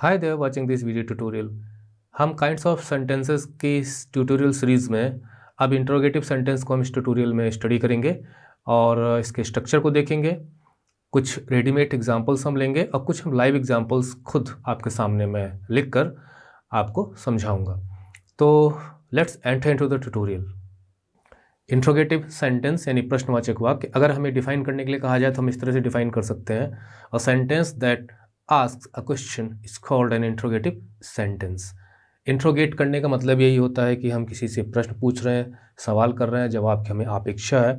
Hi there watching this video tutorial. हम kinds of sentences की इस ट्यूटोरियल सीरीज़ में अब इंट्रोगेटिव सेंटेंस को हम इस ट्यूटोरियल में स्टडी करेंगे और इसके स्ट्रक्चर को देखेंगे। कुछ रेडीमेड एग्जांपल्स हम लेंगे और कुछ हम लाइव एग्जांपल्स खुद आपके सामने मैं लिख कर आपको समझाऊंगा। तो let's enter into the tutorial. Interrogative sentence यानी प्रश्नवाचक वाक्य अगर हमें डिफाइन करने के लिए कहा जाए तो हम इस तरह से डिफाइन कर सकते हैं। A sentence that asks a question is called an interrogative sentence। Interrogate करने का मतलब यही होता है कि हम किसी से प्रश्न पूछ रहे हैं, सवाल कर रहे हैं, जवाब की हमें अपेक्षा है।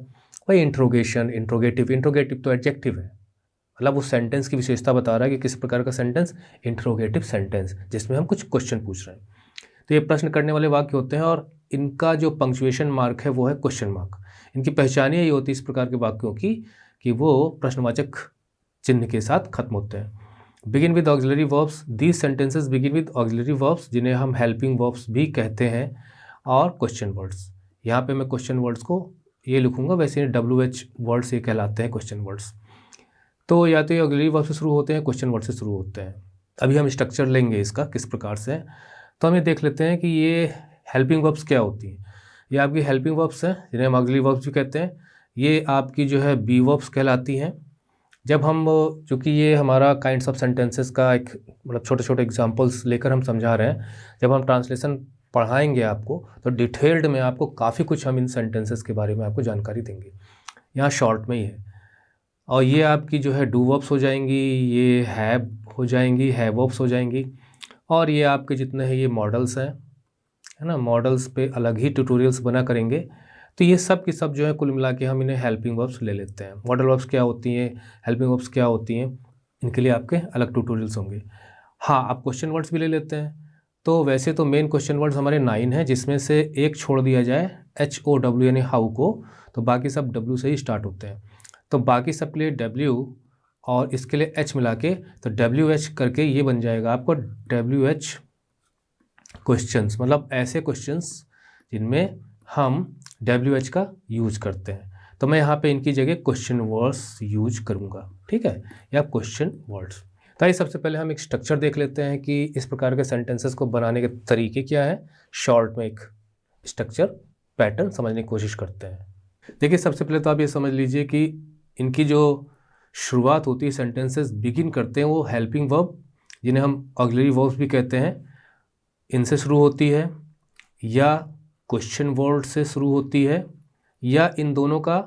वही इंट्रोगेशन, इंट्रोगेटिव तो एडजेक्टिव है, मतलब उस सेंटेंस की विशेषता बता रहा है कि किस प्रकार का सेंटेंस, इंट्रोगेटिव सेंटेंस, जिसमें हम कुछ क्वेश्चन पूछ रहे हैं। तो ये प्रश्न करने वाले वाक्य होते हैं और इनका जो पंक्चुएशन मार्क है वो है क्वेश्चन मार्क। इनकी पहचान यही होती है इस प्रकार के वाक्यों की कि वो प्रश्नवाचक चिन्ह के साथ खत्म होते हैं। Begin with auxiliary verbs, these sentences begin with auxiliary verbs जिन्हें हम हेल्पिंग वर्ब्स भी कहते हैं, और क्वेश्चन वर्ड्स। यहाँ पे मैं क्वेश्चन वर्ड्स को ये लिखूंगा, वैसे WH वर्ड्स ये कहलाते हैं क्वेश्चन वर्ड्स। तो या तो ये ऑक्सिलरी वर्ब से शुरू होते हैं, क्वेश्चन वर्ड से शुरू होते हैं। अभी हम स्ट्रक्चर लेंगे इसका किस प्रकार से, तो हम ये देख लेते हैं कि ये हेल्पिंग वर्ब्स क्या होती हैं। ये आपकी हेल्पिंग वर्ब्स हैं जिन्हें हम ऑक्सिलरी वर्ब्स भी कहते हैं। ये आपकी जो है बी वर्ब्स कहलाती हैं। जब हम, चूँकि ये हमारा काइंड्स ऑफ सेंटेंसेस का एक मतलब छोटे छोटे एग्जांपल्स लेकर हम समझा रहे हैं, जब हम ट्रांसलेशन पढ़ाएंगे आपको तो डिटेल्ड में आपको काफ़ी कुछ हम इन सेंटेंसेस के बारे में आपको जानकारी देंगे। यहाँ शॉर्ट में ही है। और ये आपकी जो है डू वर्ब्स हो जाएंगी, ये हैव हो जाएंगी, हैव वर्ब्स हो जाएंगी, और ये आपके जितने हैं ये मॉडल्स हैं, है ना। मॉडल्स पे अलग ही ट्यूटोरियल्स बना करेंगे। तो ये सब की सब जो है कुल मिला के हम इन्हें हेल्पिंग वर्ब्स ले लेते हैं। मॉडल वर्ब्स क्या होती हैं, हेल्पिंग वर्ब्स क्या होती हैं, इनके लिए आपके अलग ट्यूटोरियल्स होंगे। हाँ, आप क्वेश्चन वर्ड्स भी ले लेते हैं। तो वैसे तो मेन क्वेश्चन वर्ड्स हमारे 9 हैं, जिसमें से एक छोड़ दिया जाए HOW यानी हाउ को, तो बाकी सब W से ही स्टार्ट होते हैं। तो बाकी सब के लिए W और इसके लिए H मिला के तो WH करके ये बन जाएगा आपको WH क्वेश्चंस, मतलब ऐसे क्वेश्चंस जिनमें हम WH का यूज करते हैं। तो मैं यहाँ पे इनकी जगह क्वेश्चन वर्ड्स यूज करूँगा, ठीक है, या क्वेश्चन वर्ड्स। तो आइए सबसे पहले हम एक स्ट्रक्चर देख लेते हैं कि इस प्रकार के सेंटेंसेस को बनाने के तरीके क्या है। शॉर्ट में एक स्ट्रक्चर पैटर्न समझने की कोशिश करते हैं। देखिए, सबसे पहले तो आप ये समझ लीजिए कि इनकी जो शुरुआत होती है, सेंटेंसेस बिगिन करते हैं वो हेल्पिंग वर्ब जिन्हें हम ऑक्सिलरी वर्ब्स भी कहते हैं, इनसे शुरू होती है, या क्वेश्चन वर्ड से शुरू होती है, या इन दोनों का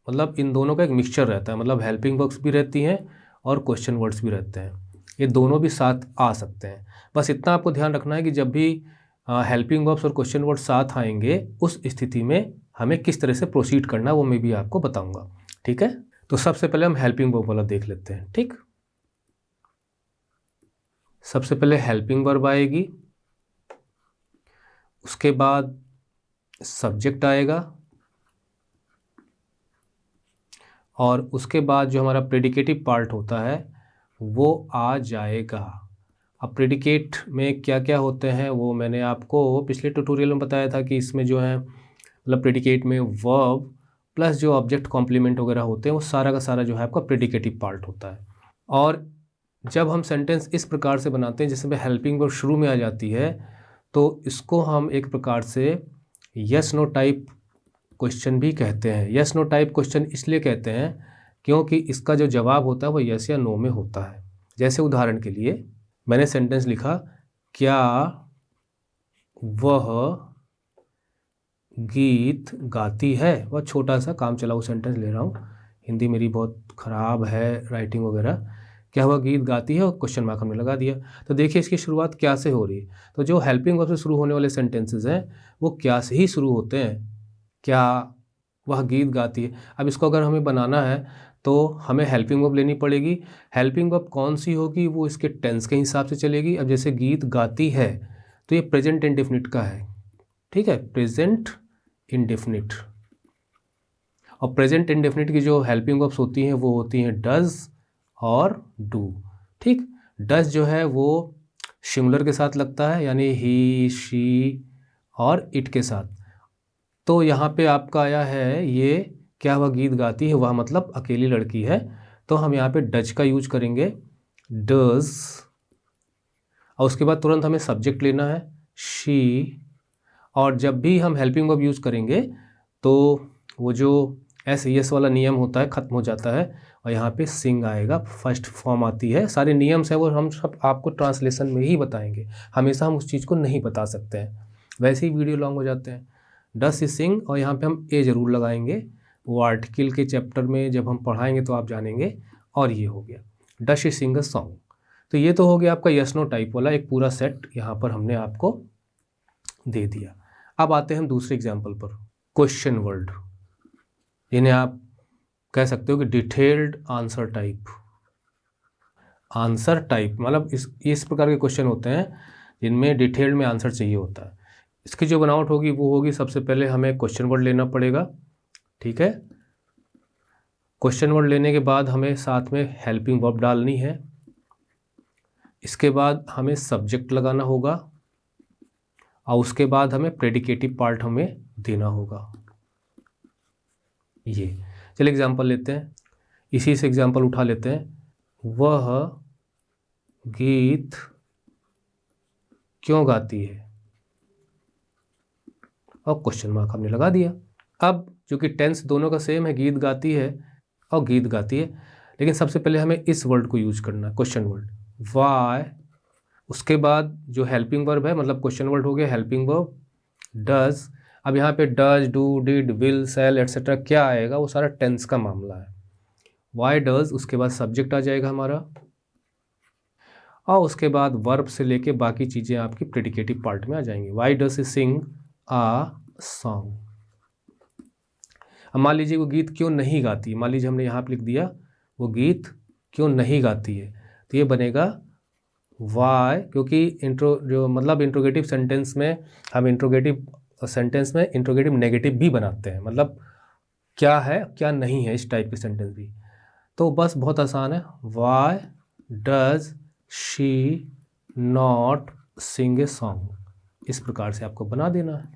मतलब इन दोनों का एक मिक्सचर रहता है, मतलब हेल्पिंग वर्ब्स भी रहती हैं और क्वेश्चन वर्ड्स भी रहते हैं। ये दोनों भी साथ आ सकते हैं। बस इतना आपको ध्यान रखना है कि जब भी हेल्पिंग वर्ब्स और क्वेश्चन वर्ड साथ आएंगे उस स्थिति में हमें किस तरह से प्रोसीड करना वो मैं भी आपको बताऊंगा, ठीक है। तो सबसे पहले हम हेल्पिंग वर्ब वाला देख लेते हैं, ठीक। सबसे पहले हेल्पिंग वर्ब आएगी, उसके बाद सब्जेक्ट आएगा, और उसके बाद जो हमारा प्रेडिकेटिव पार्ट होता है वो आ जाएगा। अब प्रेडिकेट में क्या क्या होते हैं वो मैंने आपको पिछले ट्यूटोरियल में बताया था कि इसमें जो है मतलब प्रेडिकेट में वर्ब प्लस जो ऑब्जेक्ट कॉम्प्लीमेंट वगैरह होते हैं वो सारा का सारा जो है आपका प्रेडिकेटिव पार्ट होता है। और जब हम सेंटेंस इस प्रकार से बनाते हैं जिसमें हेल्पिंग वर्ब शुरू में आ जाती है तो इसको हम एक प्रकार से यस नो टाइप क्वेश्चन भी कहते हैं। यस नो टाइप क्वेश्चन इसलिए कहते हैं क्योंकि इसका जो जवाब होता है वो यस या नो में होता है। जैसे उदाहरण के लिए मैंने सेंटेंस लिखा, क्या वह गीत गाती है। वह छोटा सा काम चलाऊ सेंटेंस ले रहा हूँ, हिंदी मेरी बहुत ख़राब है राइटिंग वगैरह। क्या वह गीत गाती है और क्वेश्चन मार्क हमने लगा दिया। तो देखिए इसकी शुरुआत क्या से हो रही है। तो जो हेल्पिंग वर्ब से शुरू होने वाले सेंटेंसेस हैं वो क्या से ही शुरू होते हैं, क्या वह गीत गाती है। अब इसको अगर हमें बनाना है तो हमें हेल्पिंग वर्ब लेनी पड़ेगी। हेल्पिंग वर्ब कौन सी होगी, वो इसके टेंस के हिसाब से चलेगी। अब जैसे गीत गाती है तो ये प्रेजेंट इंडेफिनिट का है, ठीक है, प्रेजेंट इंडेफिनिट। और प्रेजेंट इंडेफिनिट की जो हेल्पिंग वर्ब्स होती हैं वो होती हैं डज और डू, ठीक। डज जो है वो सिंगुलर के साथ लगता है, यानी ही, शी और इट के साथ। तो यहाँ पे आपका आया है ये, क्या वह गीत गाती है, वह मतलब अकेली लड़की है, तो हम यहाँ पे डज का यूज करेंगे, डज। और उसके बाद तुरंत हमें सब्जेक्ट लेना है शी, और जब भी हम हेल्पिंग वर्ब यूज़ करेंगे तो वो जो SES वाला नियम होता है ख़त्म हो जाता है और यहाँ पे सिंग आएगा, फर्स्ट फॉर्म आती है। सारे नियम्स हैं वो हम सब आपको ट्रांसलेशन में ही बताएंगे, हमेशा हम उस चीज़ को नहीं बता सकते हैं, वैसे ही वीडियो लॉन्ग हो जाते हैं। डस शी सिंग, और यहाँ पे हम ए ज़रूर लगाएंगे, वो आर्टिकल के चैप्टर में जब हम पढ़ाएंगे तो आप जानेंगे। और ये हो गया does she Singh a song. तो ये तो हो गया आपका यस नो टाइप वाला एक पूरा सेट यहाँ पर हमने आपको दे दिया। अब आते हैं हम दूसरे एग्जाम्पल पर, क्वेश्चन वर्ड, जिन्हें आप कह सकते हो कि detailed answer type. Answer type मतलब इस प्रकार के क्वेश्चन होते हैं जिनमें डिटेल्ड में आंसर चाहिए होता है। इसकी जो बनावट होगी वो होगी, सबसे पहले हमें क्वेश्चन वर्ड लेना पड़ेगा, ठीक है। क्वेश्चन वर्ड लेने के बाद हमें साथ में हेल्पिंग वर्ब डालनी है, इसके बाद हमें सब्जेक्ट लगाना होगा और उसके बाद हमें प्रेडिकेटिव पार्ट हमें देना होगा। ये चलिए एग्जांपल लेते हैं, इसी से एग्जांपल उठा लेते हैं। वह गीत क्यों गाती है, और क्वेश्चन मार्क हमने लगा दिया। अब चूंकि टेंस दोनों का सेम है, गीत गाती है और गीत गाती है, लेकिन सबसे पहले हमें इस वर्ड को यूज करना है, क्वेश्चन वर्ड वाई। उसके बाद जो हेल्पिंग वर्ब है, मतलब क्वेश्चन वर्ड हो गया हेल्पिंग वर्ब डज। अब यहाँ पे does, do, did, will, shall etcetera क्या आएगा, वो सारा टेंस का मामला है। वाई डज, उसके बाद सब्जेक्ट आ जाएगा हमारा, और उसके बाद वर्ब से लेके बाकी चीज़ें आपकी प्रेडिकेटिव पार्ट में आ जाएंगी। Y does she Singh uh song. अब मान लीजिए वो गीत क्यों नहीं गाती है, मान लीजिए हमने यहाँ पे लिख दिया वो गीत क्यों नहीं गाती है, तो ये बनेगा वाई, क्योंकि इंट्रोगेटिव सेंटेंस में हम इंट्रोगेटिव नेगेटिव भी बनाते हैं, मतलब क्या है क्या नहीं है, इस टाइप के सेंटेंस भी। तो बस बहुत आसान है, why does she not sing a song, इस प्रकार से आपको बना देना है।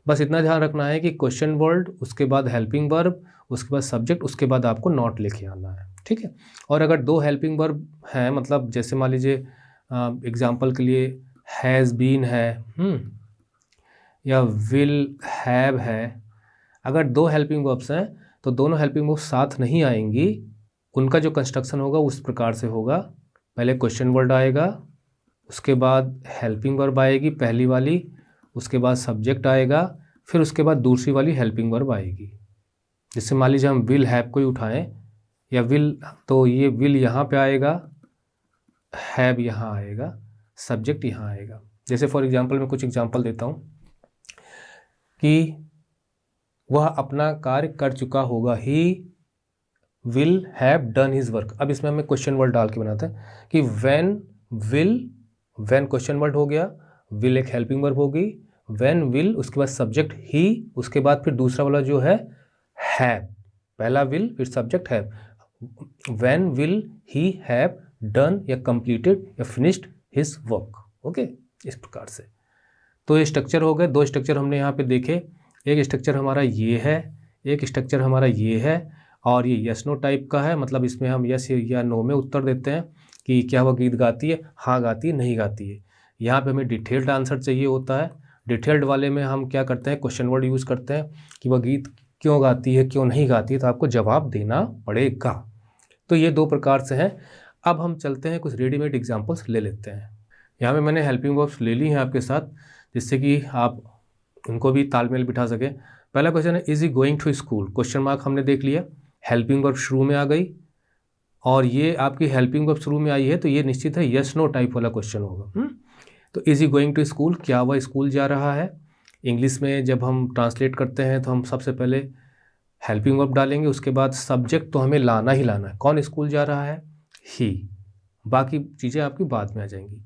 बस इतना ध्यान रखना है कि क्वेश्चन वर्ड, उसके बाद हेल्पिंग वर्ब, उसके बाद सब्जेक्ट, उसके बाद आपको नॉट लेके आना है, ठीक है। और अगर दो हेल्पिंग वर्ब हैं, मतलब जैसे मान लीजिए एग्जांपल के लिए हैज़ बीन है या विल हैव है, अगर दो हेल्पिंग वर्ब्स हैं तो दोनों हेल्पिंग वर्ब्स साथ नहीं आएंगी, उनका जो कंस्ट्रक्शन होगा उस प्रकार से होगा, पहले क्वेश्चन वर्ड आएगा, उसके बाद हेल्पिंग वर्ब आएगी पहली वाली, उसके बाद सब्जेक्ट आएगा, फिर उसके बाद दूसरी वाली हेल्पिंग वर्ब आएगी। जैसे मान लीजिए हम विल हैव को ही उठाएं, या विल, तो ये विल यहाँ पे आएगा, हैव यहाँ आएगा, सब्जेक्ट यहाँ आएगा। जैसे फॉर एग्जांपल मैं कुछ एग्जांपल देता हूँ कि वह अपना कार्य कर चुका होगा, he will have done his work. अब इसमें हमें क्वेश्चन वर्ड डाल के बनाते हैं कि when will, when question word हो गया, विल एक हेल्पिंग वर्ब होगी, व्हेन विल उसके बाद सब्जेक्ट ही, उसके बाद फिर दूसरा वाला जो है हैव, पहला विल फिर subject have, when will he have done या कंप्लीटेड या फिनिश्ड हिज वर्क। ओके, इस प्रकार से। तो ये स्ट्रक्चर हो गए, दो स्ट्रक्चर हमने यहाँ पे देखे, एक स्ट्रक्चर हमारा ये है, एक स्ट्रक्चर हमारा ये है, और ये यस नो टाइप का है, मतलब इसमें हम यस या नो में उत्तर देते हैं कि क्या वह गीत गाती है, हाँ गाती है, नहीं गाती है। यहाँ पे हमें डिटेल्ड आंसर चाहिए होता है, डिटेल्ड वाले में हम क्या करते हैं, क्वेश्चन वर्ड यूज़ करते हैं कि वह गीत क्यों गाती है, क्यों नहीं गाती है, तो आपको जवाब देना पड़ेगा। तो ये दो प्रकार से हैं। अब हम चलते हैं, कुछ रेडीमेड एग्जाम्पल्स ले लेते हैं। यहाँ पे मैंने हेल्पिंग वर्ब्स ले ली हैं आपके साथ, जिससे कि आप उनको भी तालमेल बिठा सकें। पहला क्वेश्चन है, is he going to school, question mark हमने देख लिया, हेल्पिंग वर्ब शुरू में आ गई, और ये आपकी हेल्पिंग वर्ब शुरू में आई है, तो ये निश्चित है यस नो टाइप वाला क्वेश्चन होगा। तो is he going to school, क्या वह स्कूल जा रहा है। इंग्लिश में जब हम ट्रांसलेट करते हैं तो हम सबसे पहले हेल्पिंग वर्ब डालेंगे, उसके बाद सब्जेक्ट तो हमें लाना ही लाना है, कौन स्कूल जा रहा है, ही, बाकी चीज़ें आपकी बाद में आ जाएंगी।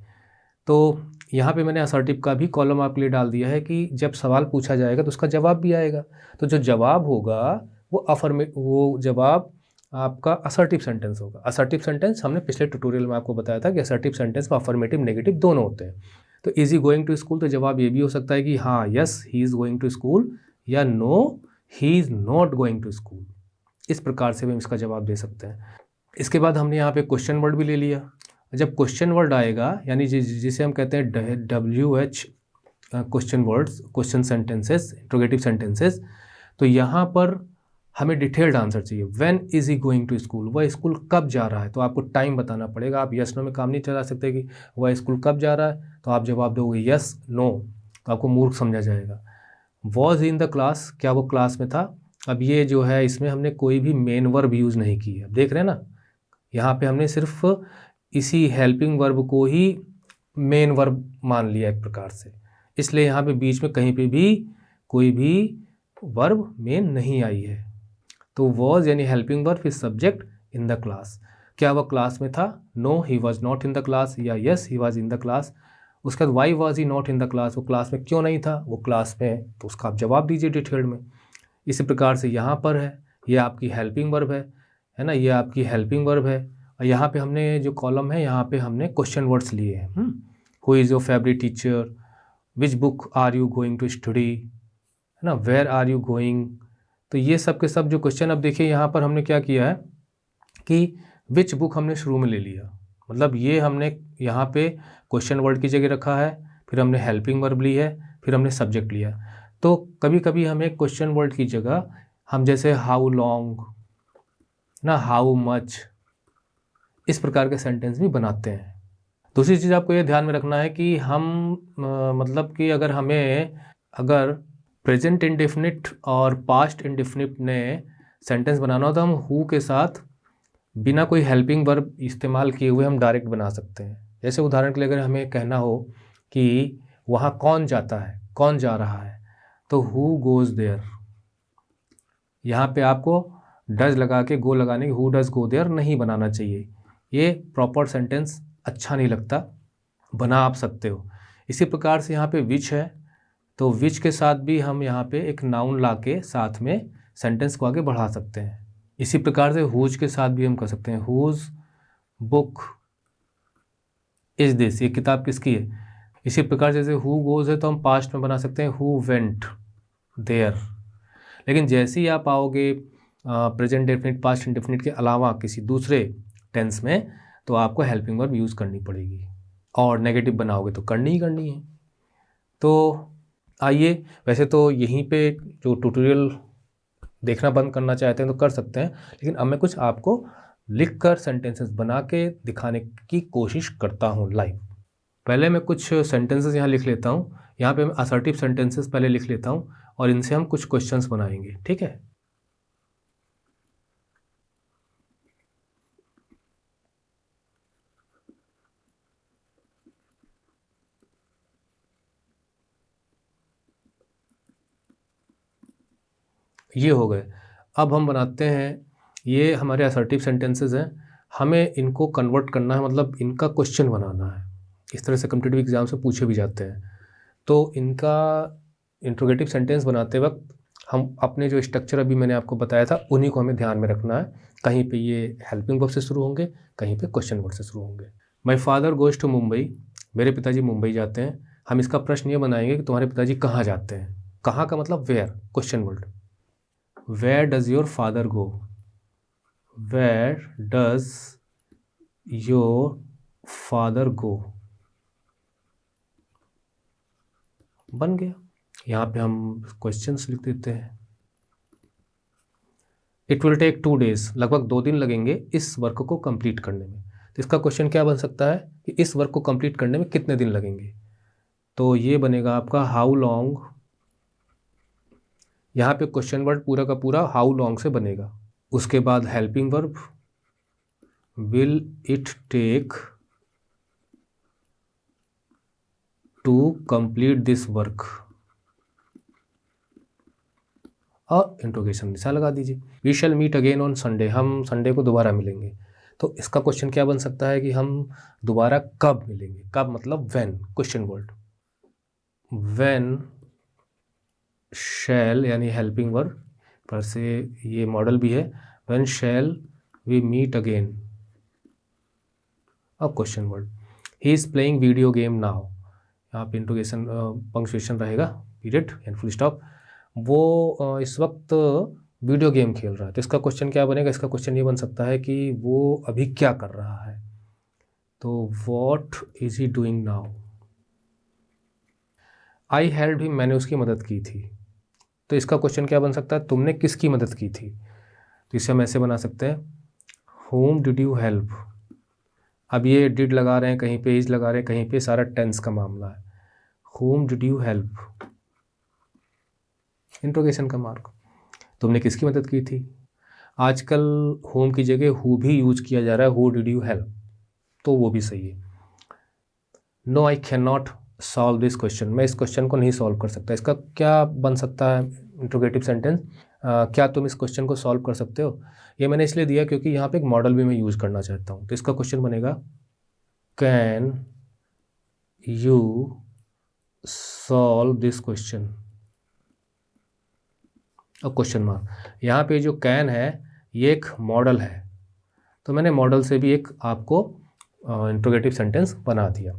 तो यहाँ पे मैंने असर्टिव का भी कॉलम आपके लिए डाल दिया है कि जब सवाल पूछा जाएगा तो उसका जवाब भी आएगा, तो जो जवाब होगा वो जवाब आपका असर्टिव सेंटेंस होगा। असर्टिव सेंटेंस हमने पिछले ट्यूटोरियल में आपको बताया था कि असर्टिव सेंटेंस में अफर्मेटिव नेगेटिव दोनों होते हैं। तो is he going to school, तो जवाब ये भी हो सकता है कि हाँ yes he is going to school, या no he is not going to school. इस प्रकार से हम इसका जवाब दे सकते हैं। इसके बाद हमने यहाँ पे क्वेश्चन वर्ड भी ले लिया। जब क्वेश्चन वर्ड आएगा, यानी जिसे हम कहते हैं WH question words, question sentences, interrogative sentences, तो यहाँ पर हमें डिटेल्ड आंसर चाहिए। When is he going to school, वह स्कूल कब जा रहा है, तो आपको टाइम बताना पड़ेगा। आप यस नो में काम नहीं चला सकते कि वह स्कूल कब जा रहा है, तो आप जवाब दोगे यस नो, तो आपको मूर्ख समझा जाएगा। वॉज इन द क्लास, क्या वो क्लास में था। अब ये जो है इसमें हमने कोई भी मेन वर्ब यूज़ नहीं की है, देख रहे हैं ना, यहाँ पे हमने सिर्फ इसी हेल्पिंग वर्ब को ही मेन वर्ब मान लिया एक प्रकार से, इसलिए यहाँ पे बीच में कहीं पे भी कोई भी वर्ब मेन नहीं आई है। तो वॉज यानी हेल्पिंग वर्ब, फिर सब्जेक्ट इन द क्लास, क्या वह क्लास में था, no he was not in the class, या yes he was in the class. उसके बाद why was he not in the class, वो क्लास में क्यों नहीं था, वो क्लास में, तो उसका आप जवाब दीजिए डिटेल्ड में। इसी प्रकार से यहाँ पर है, ये आपकी हेल्पिंग वर्ब है ना, ये आपकी हेल्पिंग वर्ब है। और यहाँ पे हमने जो कॉलम है, यहाँ पे हमने क्वेश्चन वर्ड्स लिए हैं। Who is your favourite teacher, which book are you going to study, है ना, वेयर आर यू गोइंग। तो ये सब के सब जो क्वेश्चन, अब देखिए यहाँ पर हमने क्या किया है कि विच बुक हमने शुरू में ले लिया, मतलब ये हमने यहाँ पे क्वेश्चन वर्ड की जगह रखा है, फिर हमने हेल्पिंग वर्ब ली है, फिर हमने सब्जेक्ट लिया। तो कभी कभी हमें क्वेश्चन वर्ड की जगह हम जैसे हाउ लॉन्ग ना, हाउ मच, इस प्रकार के सेंटेंस भी बनाते हैं। दूसरी चीज़ आपको ये ध्यान में रखना है कि हम मतलब कि अगर प्रेजेंट इंडेफिनिट और पास्ट इंडेफिनिट ने सेंटेंस बनाना हो तो हम हु के साथ बिना कोई हेल्पिंग वर्ब इस्तेमाल किए हुए हम डायरेक्ट बना सकते हैं। जैसे उदाहरण के लिए अगर हमें कहना हो कि वहाँ कौन जाता है, कौन जा रहा है, तो हु गोज़ देयर, यहाँ पे आपको डज लगा के गो लगाने की हु डज गो देयर नहीं बनाना चाहिए, ये प्रॉपर सेंटेंस अच्छा नहीं लगता, बना आप सकते हो। इसी प्रकार से यहाँ पे विच है, तो विच के साथ भी हम यहाँ पे एक नाउन ला के साथ में सेंटेंस को आगे बढ़ा सकते हैं। इसी प्रकार से हुज के साथ भी हम कर सकते हैं, हुज बुक इज दिस, ये किताब किसकी है। इसी प्रकार जैसे हु गोज है तो हम पास्ट में बना सकते हैं हु वेंट देयर। लेकिन जैसे ही आप आओगे प्रेजेंट डेफिनिट, पास्ट इंडेफिनिट के अलावा किसी दूसरे टेंस में, तो आपको हेल्पिंग वर्ब यूज़ करनी पड़ेगी, और नेगेटिव बनाओगे तो करनी ही करनी है। तो आइए, वैसे तो यहीं पे जो ट्यूटोरियल देखना बंद करना चाहते हैं तो कर सकते हैं, लेकिन अब मैं कुछ आपको लिखकर सेंटेंसेस बना के दिखाने की कोशिश करता हूँ लाइव। पहले मैं कुछ सेंटेंसेस यहाँ लिख लेता हूँ, यहाँ पे मैं असर्टिव सेंटेंसेस पहले लिख लेता हूँ और इनसे हम कुछ क्वेश्चंस बनाएंगे, ठीक है। ये हो गए। अब हम बनाते हैं, ये हमारे असर्टिव सेंटेंसेस हैं, हमें इनको कन्वर्ट करना है, मतलब इनका क्वेश्चन बनाना है। इस तरह से कॉम्पिटिटिव एग्जाम से पूछे भी जाते हैं। तो इनका इंट्रोगेटिव सेंटेंस बनाते वक्त हम अपने जो स्ट्रक्चर अभी मैंने आपको बताया था उन्हीं को हमें ध्यान में रखना है। कहीं पे ये हेल्पिंग वर्ब से शुरू होंगे, कहीं पे क्वेश्चन वर्ड से शुरू होंगे। My father goes to Mumbai, मेरे पिताजी मुंबई जाते हैं। हम इसका प्रश्न ये बनाएंगे कि तुम्हारे पिताजी कहाँ जाते हैं। कहाँ का मतलब where, question word. Where does your father go? Where does your father go? बन गया। यहाँ पे हम क्वेश्चंस लिख देते हैं। It will take 2 days, लगभग 2 दिन लगेंगे इस वर्क को कंप्लीट करने में। तो इसका क्वेश्चन क्या बन सकता है कि इस वर्क को कंप्लीट करने में कितने दिन लगेंगे। तो ये बनेगा आपका हाउ लॉन्ग, यहाँ पे क्वेश्चन वर्ड पूरा का पूरा हाउ लॉन्ग से बनेगा। उसके बाद helping verb, will it take to complete this work, और इंट्रोगेशन निशान लगा दीजिए। We shall meet again on Sunday, हम संडे को दोबारा मिलेंगे। तो इसका क्वेश्चन क्या बन सकता है कि हम दोबारा कब मिलेंगे। कब मतलब when, question word. When shall यानी हेल्पिंग वर्ब पर से ये मॉडल भी है, when shall we meet again, और question word. He is playing video game now, यहाँ पे इंट्रोगेशन पंक्चुएशन रहेगा, पीरियड एंड फुल स्टॉप। वो इस वक्त वीडियो गेम खेल रहा है। तो इसका क्वेश्चन क्या बनेगा, इसका क्वेश्चन ये बन सकता है कि वो अभी क्या कर रहा है। तो what is he doing now, I help him, मैंने उसकी मदद की थी। तो इसका क्वेश्चन क्या बन सकता है, तुमने किसकी मदद की थी। तो इसे हम ऐसे बना सकते हैं, whom did you help। अब ये डिड लगा रहे हैं, कहीं पे इज लगा रहे हैं, कहीं पे सारा टेंस का मामला है। whom did you help, interrogation का मार्क, तुमने किसकी मदद की थी। आजकल whom की जगह who भी यूज किया जा रहा है, who did you help, तो वो भी सही है। No I can not solve this question, मैं इस क्वेश्चन को नहीं सॉल्व कर सकता। इसका क्या बन सकता है इंट्रोगेटिव सेंटेंस, क्या तुम इस क्वेश्चन को सॉल्व कर सकते हो। ये मैंने इसलिए दिया क्योंकि यहाँ पे एक मॉडल भी मैं यूज़ करना चाहता हूँ। तो इसका क्वेश्चन बनेगा, can you solve this question, और क्वेश्चन मार्क। यहाँ पे जो कैन है ये एक मॉडल है, तो मैंने मॉडल से भी एक आपको इंट्रोगेटिव सेंटेंस बना दिया।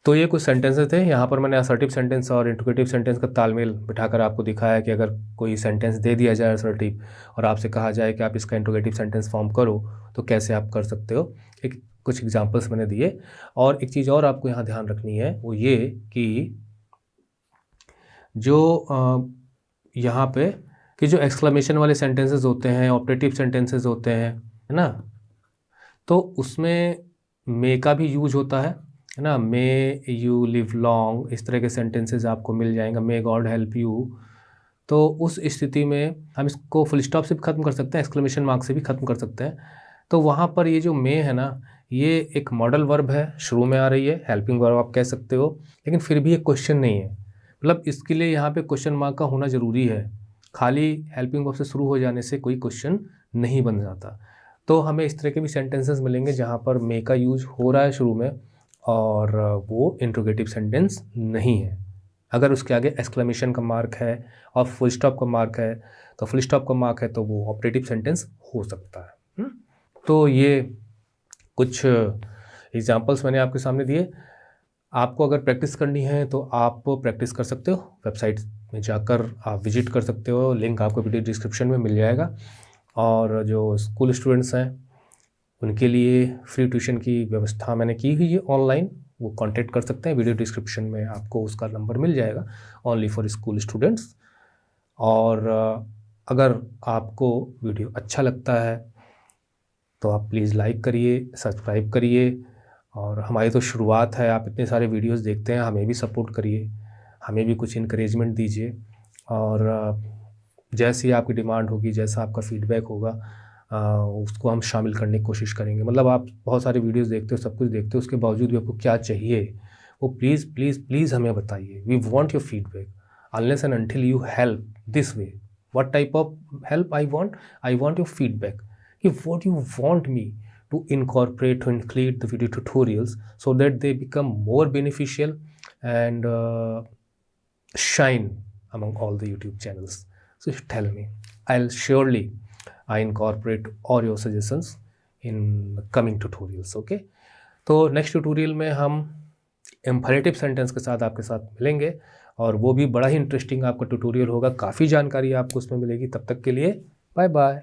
तो ये कुछ सेंटेंसेस थे। यहाँ पर मैंने असर्टिव सेंटेंस और इंट्रोगेटिव सेंटेंस का तालमेल बिठाकर आपको दिखाया कि अगर कोई सेंटेंस दे दिया जाए असर्टिव और आपसे कहा जाए कि आप इसका इंट्रोगेटिव सेंटेंस फॉर्म करो, तो कैसे आप कर सकते हो। एक कुछ एग्जांपल्स मैंने दिए। और एक चीज़ और आपको यहाँ ध्यान रखनी है, वो ये कि जो यहाँ पे कि जो एक्सक्लेमेशन वाले सेंटेंसेस होते हैं, ऑपरेटिव सेंटेंसेस होते हैं, है ना, तो उसमें मे का भी यूज होता है ना। मे यू लिव लॉन्ग, इस तरह के सेंटेंसेस आपको मिल जाएंगे, मे गॉड हेल्प यू। तो उस स्थिति में हम इसको फुल स्टॉप से भी ख़त्म कर सकते हैं, एक्सक्लेमेशन मार्क से भी ख़त्म कर सकते हैं। तो वहाँ पर ये जो मे है ना, ये एक मॉडल वर्ब है, शुरू में आ रही है, हेल्पिंग वर्ब आप कह सकते हो, लेकिन फिर भी ये क्वेश्चन नहीं है। मतलब इसके लिए यहाँ पे क्वेश्चन मार्क का होना ज़रूरी है। खाली हेल्पिंग वर्ब से शुरू हो जाने से कोई क्वेश्चन नहीं बन जाता। तो हमें इस तरह के भी सेंटेंसेस मिलेंगे जहाँ पर मे का यूज हो रहा है शुरू में और वो इंट्रोगेटिव सेंटेंस नहीं है। अगर उसके आगे एक्सक्लेमेशन का मार्क है और फुल स्टॉप का मार्क है, तो फुल स्टॉप का मार्क है तो वो ऑपरेटिव सेंटेंस हो सकता है। तो ये कुछ एग्जांपल्स मैंने आपके सामने दिए। आपको अगर प्रैक्टिस करनी है तो आप प्रैक्टिस कर सकते हो, वेबसाइट में जाकर आप विजिट कर सकते हो, लिंक आपको वीडियो डिस्क्रिप्शन में मिल जाएगा। और जो स्कूल स्टूडेंट्स हैं उनके लिए फ्री ट्यूशन की व्यवस्था मैंने की हुई है ऑनलाइन, वो कांटेक्ट कर सकते हैं, वीडियो डिस्क्रिप्शन में आपको उसका नंबर मिल जाएगा, ओनली फॉर स्कूल स्टूडेंट्स। और अगर आपको वीडियो अच्छा लगता है तो आप प्लीज़ लाइक करिए, सब्सक्राइब करिए। और हमारी तो शुरुआत है, आप इतने सारे वीडियोस देखते हैं, हमें भी सपोर्ट करिए, हमें भी कुछ इनकरेजमेंट दीजिए। और जैसी आपकी डिमांड होगी, जैसा आपका फीडबैक होगा, उसको हम शामिल करने की कोशिश करेंगे। मतलब आप बहुत सारे वीडियोस देखते हो, सब कुछ देखते हो, उसके बावजूद भी आपको क्या चाहिए वो प्लीज़ प्लीज़ प्लीज़ हमें बताइए। We want your feedback unless and until you help this way. What type of help I want your feedback, कि what you want me to incorporate to include the video tutorials so that they become more beneficial and shine among all the YouTube channels. So tell me, I'll surely incorporate all your suggestions in the coming tutorials. Okay, तो next tutorial में हम imperative sentence के साथ आपके साथ मिलेंगे और वो भी बड़ा ही इंटरेस्टिंग आपका ट्यूटोरियल होगा, काफ़ी जानकारी आपको उसमें मिलेगी। तब तक के लिए बाय बाय।